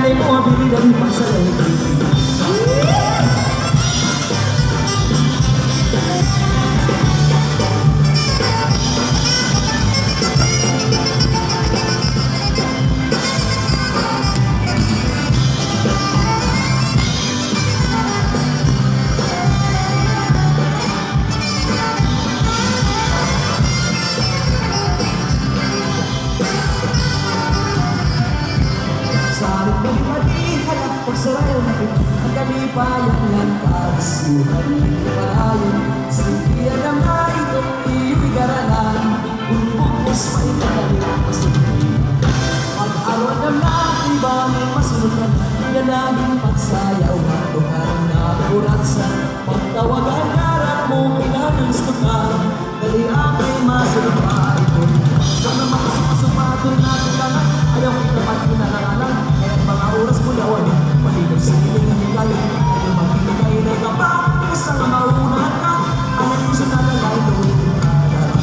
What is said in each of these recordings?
Nanay mo ang bili na rin pagsalay. Pagsarayo na rin ang kalipayang lantas suhat palayon siya na nga itong ibigaralan kung bukos maitagalit masunod mag-araw na lang ibang masunod na yan ang pagsayaw matuhan na puratsa pagtawagan harap mo pinanangstog ka dali ako'y masunod pa ito sana makasupasupatong natin lang ayaw ko dapat pinangalan kaya mga oras mo lawan Palitan sa ilang nangigay Ayaw magbibigay na kapag Isang maunahan ka Alam mo sa nalalay Gawin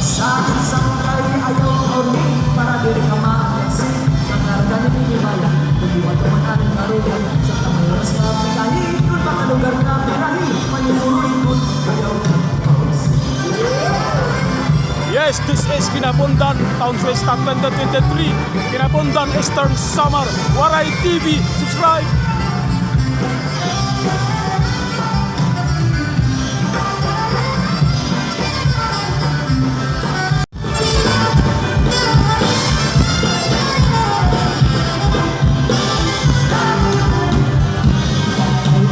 sa akin sa kay ayaw ormi Para di rin ka makakasi Nangarga ni Minimaya Pag-iwan ka man ating karugan Sa tamay oras ka pinahi Kung baka lugar na pinahi Manimurin ko Ayaw ka Yes, this is Kinapundan, Town Fiesta 2023, Kinapundan Eastern Summer, Waray TV, subscribe!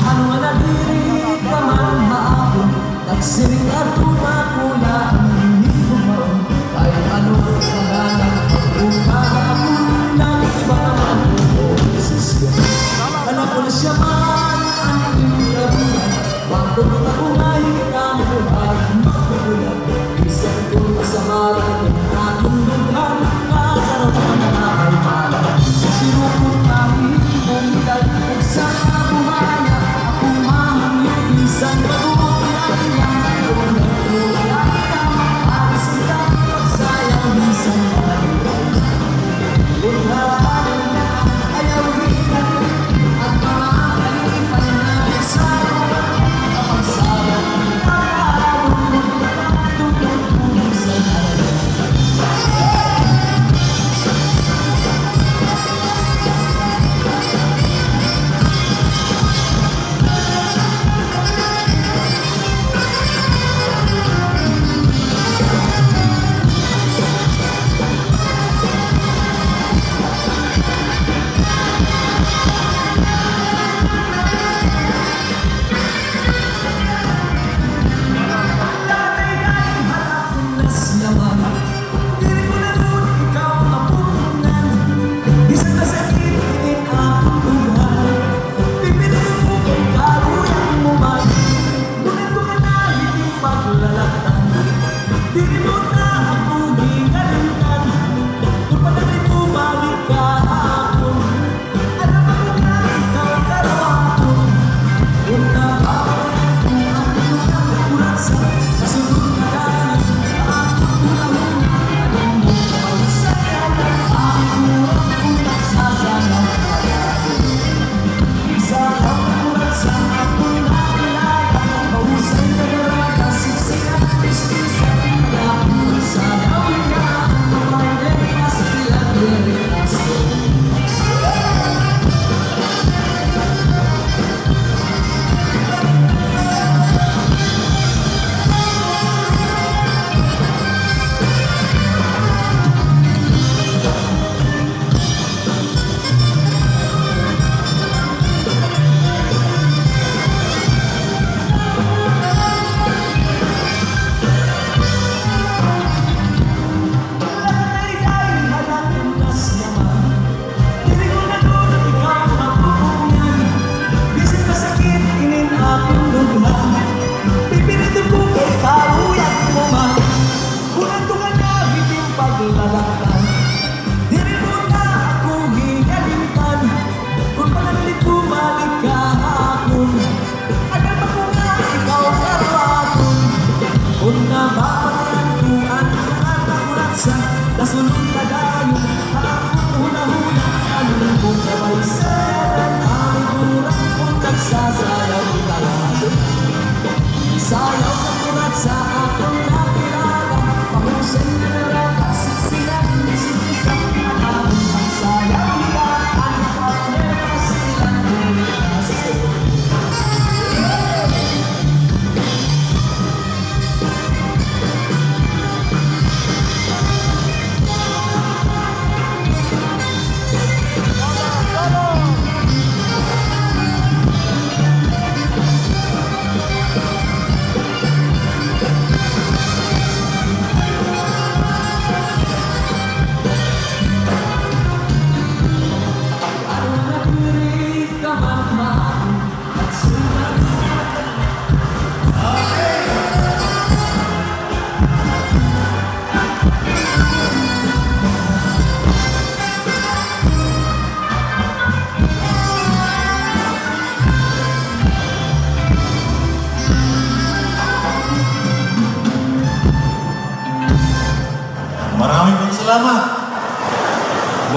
Ano nga nadirig ka man maapon Nagsiring at tumakulaan kahit ano pangalan Pagkakala ako ng iba naman o desisyon Alam ko na siya man ang pinagkabuhan Pagkakot ako ngayon kami buhay Magpagulat Isang ko kasamaran Aking lugar Nakarapan na ay malam Sinukot kahit kung dahil sa kabuhaya Ako mahangin Isang mabuti ang ilang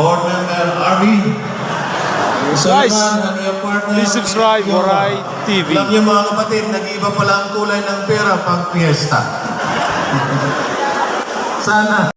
Board Member Arby. Guys, Ang iyong partner, please subscribe, Waray TV. Alam niyo mga kapatid, nag-iba pala ang kulay ng pera pag piyesta. Sana.